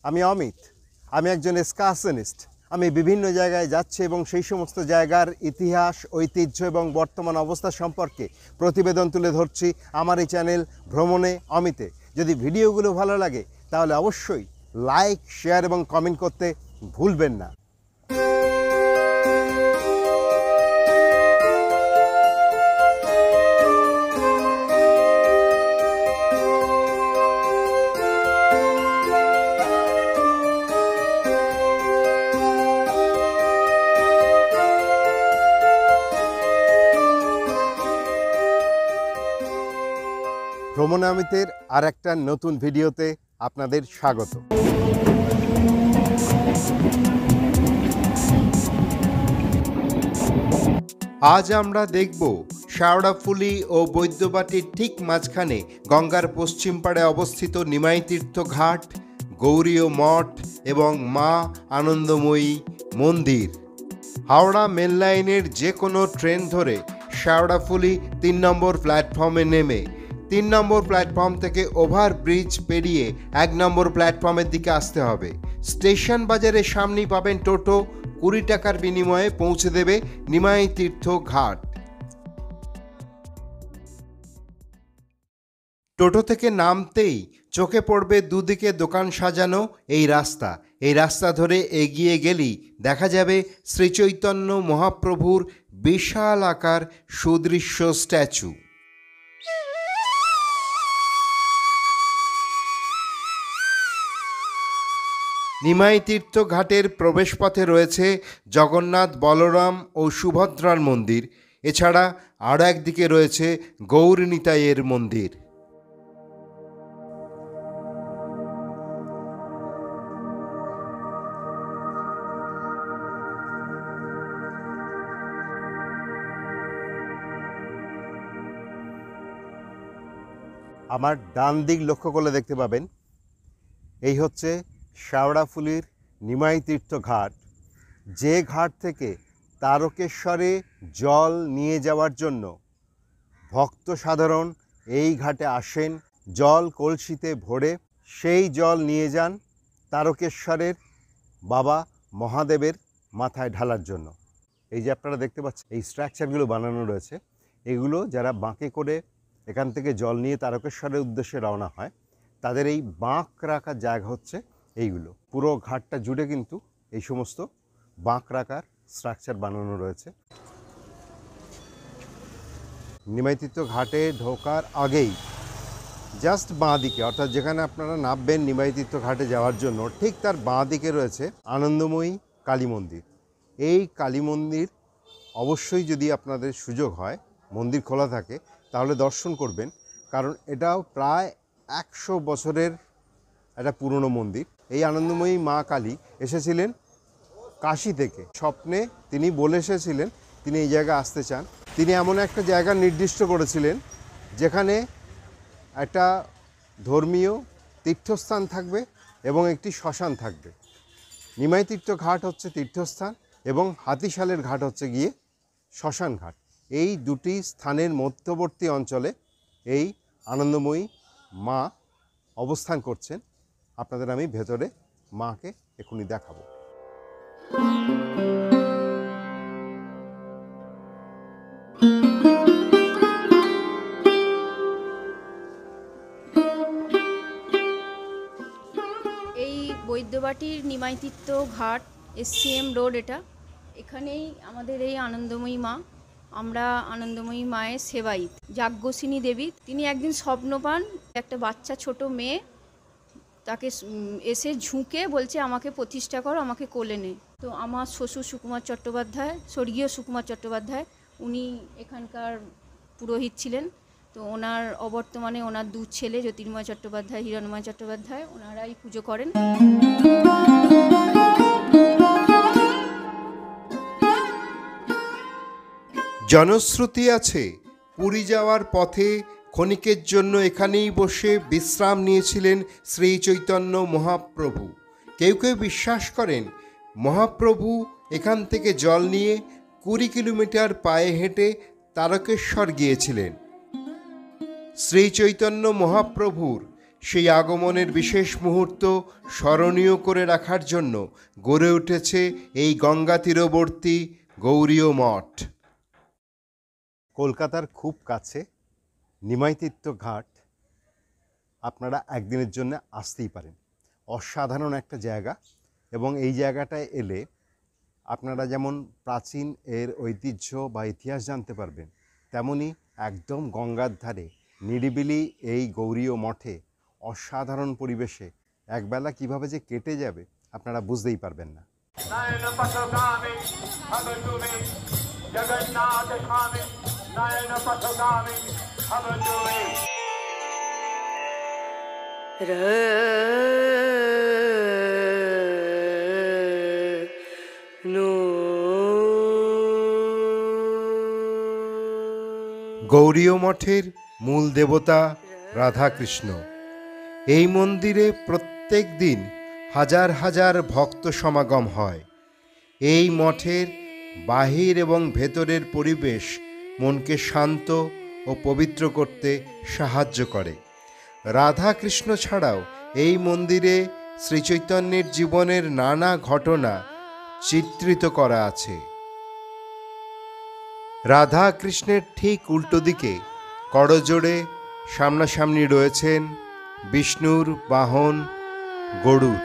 আমি অমিত, আমি একজন এক্সকারশনিস্ট। আমি বিভিন্ন জায়গায় যাচ্ছি এবং সেই সমস্ত জায়গার ইতিহাস, ঐতিহ্য এবং বর্তমান অবস্থা সম্পর্কে প্রতিবেদন তুলে ধরছি আমার এই চ্যানেল ভ্রমণে অমিতে। যদি ভিডিওগুলো ভালো লাগে তাহলে অবশ্যই লাইক, শেয়ার এবং কমেন্ট করতে ভুলবেন না। ভ্রমণে অমিতের আর একটা নতুন ভিডিওতে আপনাদের স্বাগত। আজ আমরা দেখব শেওড়াফুলি ও বৈদ্যবাটির ঠিক মাঝখানে গঙ্গার পশ্চিম পাড়ে অবস্থিত নিমাই তীর্থ ঘাট, গৌরীয় মঠ এবং মা আনন্দময়ী মন্দির। হাওড়া মেন লাইনের যে কোনো ট্রেন ধরে শেওড়াফুলি 3 নম্বর প্ল্যাটফর্মে নেমে 3 নম্বর প্ল্যাটফর্ম থেকে ওভারব্রিজ পেরিয়ে 1 নম্বর প্ল্যাটফর্মের দিকে আসতে হবে। স্টেশন বাজারের সামনেই পাবেন টোটো, 20 টাকার বিনিময়ে পৌঁছে দেবে নিমাই তীর্থ ঘাট। টোটো থেকে নামতেই চোখে পড়বে দুদিকে দোকান সাজানো এই রাস্তা ধরে এগিয়ে গেলেই দেখা যাবে শ্রীচৈতন্য মহাপ্রভুর বিশাল আকার সুদৃশ্য স্ট্যাচু। নিমাই তীর্থ ঘাটের প্রবেশপথে রয়েছে জগন্নাথ, বলরাম ও সুভদ্রার মন্দির। এছাড়া আরও একদিকে রয়েছে গৌরনিতাইয়ের মন্দির। আমার ডান দিক লক্ষ্য করলে দেখতে পাবেন এই হচ্ছে শেওড়াফুলির নিমাই তীর্থ ঘাট, যে ঘাট থেকে তারকেশ্বরে জল নিয়ে যাওয়ার জন্য ভক্ত সাধারণ এই ঘাটে আসেন। জল কলসিতে ভরে সেই জল নিয়ে যান তারকেশ্বরের বাবা মহাদেবের মাথায় ঢালার জন্য। এই যে আপনারা দেখতে পাচ্ছেন এই স্ট্রাকচারগুলো বানানো রয়েছে, এগুলো যারা বাঁকে করে এখান থেকে জল নিয়ে তারকেশ্বরের উদ্দেশ্যে রওনা হয় তাদের এই বাঁক রাখার জায়গা হচ্ছে এইগুলো। পুরো ঘাটটা জুড়ে কিন্তু এই সমস্ত বাঁক রাখার স্ট্রাকচার বানানো রয়েছে। নিমাই তীর্থ ঘাটে ঢোকার আগেই জাস্ট বাঁ দিকে, অর্থাৎ যেখানে আপনারা নামবেন নিমাই তীর্থ ঘাটে যাওয়ার জন্য, ঠিক তার বাঁ দিকে রয়েছে আনন্দময়ী কালী মন্দির। এই কালী মন্দির অবশ্যই, যদি আপনাদের সুযোগ হয়, মন্দির খোলা থাকে তাহলে দর্শন করবেন, কারণ এটাও প্রায় 100 বছরের একটা পুরনো মন্দির। এই আনন্দময়ী মা কালী এসেছিলেন কাশী থেকে। স্বপ্নে তিনি বলে এসেছিলেন তিনি এই জায়গায় আসতে চান। তিনি এমন একটা জায়গা নির্দিষ্ট করেছিলেন যেখানে একটা ধর্মীয় তীর্থস্থান থাকবে এবং একটি শ্মশান থাকবে। নিমাই তীর্থ ঘাট হচ্ছে তীর্থস্থান এবং হাতিশালের ঘাট হচ্ছে গিয়ে শ্মশান ঘাট। এই দুটি স্থানের মধ্যবর্তী অঞ্চলে এই আনন্দময়ী মা অবস্থান করছেন। আপনাদের আমি ভেতরে মাকে এখনই দেখাবো। এই বৈদ্যবাটির নিমাই তীর্থ ঘাট, SCM রোড, এখানেই আমাদের এই আনন্দময়ী মা। আমরা আনন্দময়ী মায়ের সেবায়িত। যাজ্ঞসিনী দেবী, তিনি একদিন স্বপ্ন পান, একটা বাচ্চা ছোট মেয়ে তাকে এসে ঝুঁকে বলছে আমাকে প্রতিষ্ঠা করো, আমাকে কোলে নে। তো আমার শ্বশুর সুকুমার চট্টোপাধ্যায়, স্বর্গীয় সুকুমার চট্টোপাধ্যায়, উনি এখানকার পুরোহিত ছিলেন। তো ওনার অবর্তমানে ওনার 2 ছেলে জ্যোতির্ময় চট্টোপাধ্যায়, হিরণময় চট্টোপাধ্যায়, ওনারাই পুজো করেন। জনশ্রুতি আছে পুরী যাওয়ার পথে ক্ষণিকের জন্য এখানেই বসে বিশ্রাম নিয়েছিলেন শ্রী চৈতন্য মহাপ্রভু। কেউ কেউ বিশ্বাস করেন মহাপ্রভু এখান থেকে জল নিয়ে 20 কিলোমিটার পায়ে হেঁটে তারকেশ্বর গিয়েছিলেন। শ্রী চৈতন্য মহাপ্রভুর সেই আগমনের বিশেষ মুহূর্ত স্মরণীয় করে রাখার জন্য গড়ে উঠেছে এই গঙ্গা তীরবর্তী গৌরীয় মঠ। কলকাতার খুব কাছে নিমাইতীর্থ ঘাট আপনারা একদিনের জন্য আসতেই পারেন। অসাধারণ একটা জায়গা, এবং এই জায়গাটায় এলে আপনারা যেমন প্রাচীন এর ঐতিহ্য বা ইতিহাস জানতে পারবেন, তেমনি একদম গঙ্গার ধারে নিরিবিলি এই গৌরীয় মঠে অসাধারণ পরিবেশে একবেলা কিভাবে যে কেটে যাবে আপনারা বুঝতেই পারবেন না। গৌরীয় মঠের মূল দেবতা রাধাকৃষ্ণ। এই মন্দিরে প্রত্যেক দিন হাজার হাজার ভক্ত সমাগম হয়। এই মঠের বাহির এবং ভেতরের পরিবেশ মনকে শান্ত ও পবিত্র করতে সাহায্য করে। রাধাকৃষ্ণ ছাড়াও এই মন্দিরে শ্রীচৈতন্যের জীবনের নানা ঘটনা চিত্রিত করা আছে। রাধা কৃষ্ণের ঠিক উল্টো দিকে করজোড়ে সামনাসামনি রয়েছেন বিষ্ণুর বাহন গরুড়।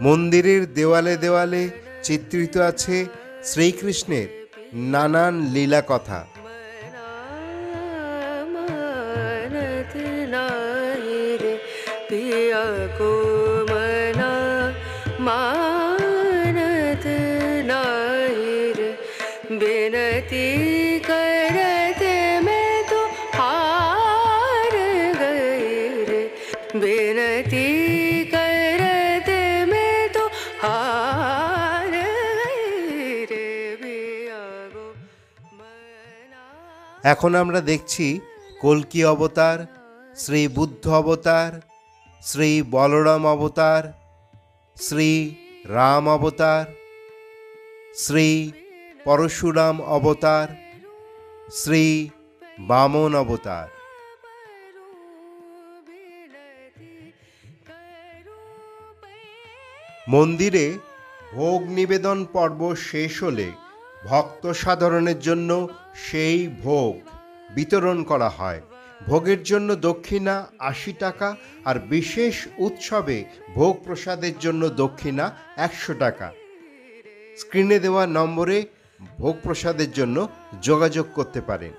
মন্দিরের দেওয়ালে দেওয়ালে চিত্রিত আছে শ্রীকৃষ্ণের নানান লীলা কথা। এখন আমরা দেখছি কল্কি অবতার, শ্রী বুদ্ধ অবতার, শ্রী বলরাম অবতার, শ্রী রাম অবতার, শ্রী পরশুরাম অবতার, শ্রী বামন অবতার। মন্দিরে ভোগ নিবেদন পর্ব শেষ হলে ভক্ত সাধারণের জন্য সেই ভোগ বিতরণ করা হয়। ভোগের জন্য দক্ষিণা 80 টাকা, আর বিশেষ উৎসবে ভোগ প্রসাদের জন্য দক্ষিণা 100 টাকা। স্ক্রিনে দেওয়া নম্বরে ভোগ প্রসাদের জন্য যোগাযোগ করতে পারেন।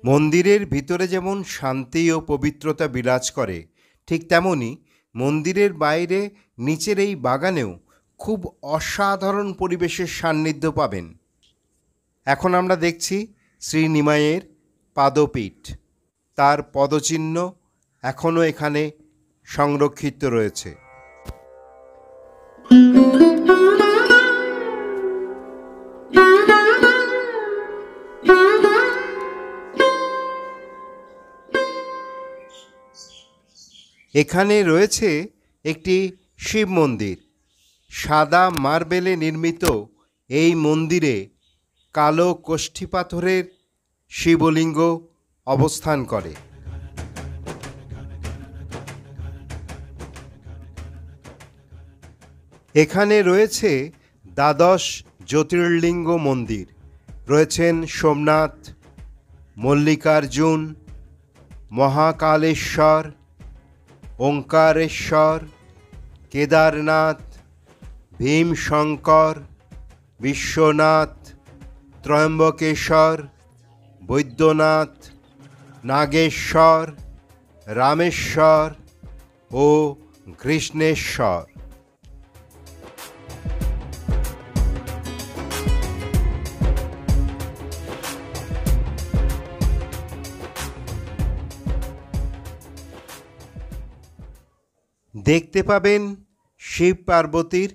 মন্দিরের ভিতরে যেমন শান্তি ও পবিত্রতা বিরাজ করে, ঠিক তেমনি মন্দিরের বাইরে নিচের এই বাগানেও খুব অসাধারণ পরিবেশের সান্নিধ্য পাবেন। এখন আমরা দেখছি শ্রী নিমাইয়ের পাদপীঠ। তার পদচিহ্ন এখনও এখানে সংরক্ষিত রয়েছে। এখানে রয়েছে একটি শিব মন্দির। সাদা মার্বেলে নির্মিত এই মন্দিরে কালো কোষ্ঠী পাথরের শিবলিঙ্গ অবস্থান করে। এখানে রয়েছে দ্বাদশ জ্যোতির্লিঙ্গ মন্দির। রয়েছেন সোমনাথ, মল্লিকার্জুন, মহাকালেশ্বর, ওঙ্কারেশ্বর, কেদারনাথ, ভীমশঙ্কর, বিশ্বনাথ, ত্রয়ম্বকেশ্বর, বৈদ্যনাথ, নাগেশ্বর, রামেশ্বর ও কৃষ্ণেশ্বর। দেখতে পাবেন শিব পার্বতীর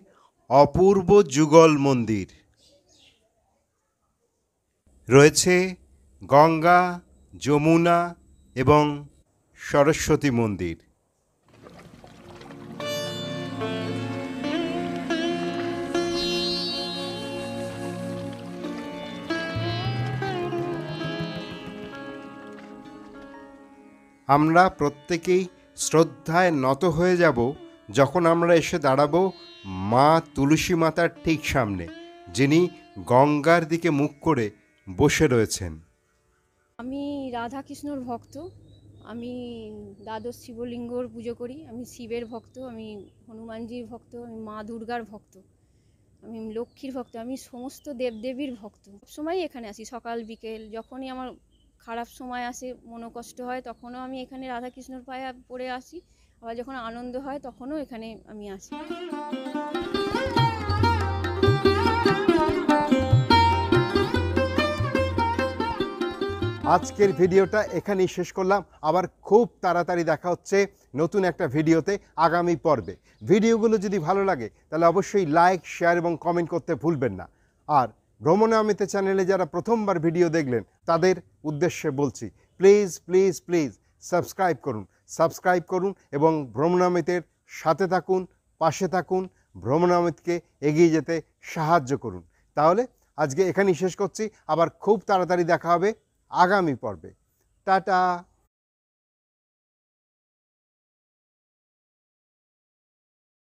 অপূর্ব যুগল মন্দির। রয়েছে গঙ্গা, যমুনা এবং সরস্বতী মন্দির। আমরা প্রত্যেকেই শ্রদ্ধায় নত হয়ে যাব যখন আমরা এসে দাঁড়াবো মা তুলসী মাতার ঠিক সামনে, যিনি গঙ্গার দিকে মুখ করে বসে রয়েছেন। আমি রাধাকৃষ্ণর ভক্ত। আমি দ্বাদশ শিবলিঙ্গর পুজো করি। আমি শিবের ভক্ত, আমি হনুমানজির ভক্ত, আমি মা দুর্গার ভক্ত, আমি লক্ষ্মীর ভক্ত, আমি সমস্ত দেবদেবীর ভক্ত। সবসময়ই এখানে আসি, সকাল বিকেল। যখনই আমার খারাপ সময় আসে, মনোকষ্ট হয়, তখনও আমি এখানে রাধাকৃষ্ণর পায়ে পড়ে আসি। আবার যখন আনন্দ হয় তখনও এখানে আমি আসি। আজকের ভিডিওটা এখানেই শেষ করলাম। আবার খুব তাড়াতাড়ি দেখা হচ্ছে নতুন একটা ভিডিওতে আগামী পর্বে। ভিডিওগুলো যদি ভালো লাগে তাহলে অবশ্যই লাইক, শেয়ার এবং কমেন্ট করতে ভুলবেন না। আর ভ্রমণে অমিতে চ্যানেলে যারা প্রথমবার ভিডিও দেখলেন তাদের উদ্দেশ্যে বলছি, প্লিজ প্লিজ প্লিজ সাবস্ক্রাইব করুন এবং ভ্রমণামিতের সাথে থাকুন, পাশে থাকুন, ভ্রমণামিতকে এগিয়ে যেতে সাহায্য করুন। তাহলে আজকে এখানেই শেষ করছি। আবার খুব তাড়াতাড়ি দেখা হবে আগামী পর্বে। টাটা।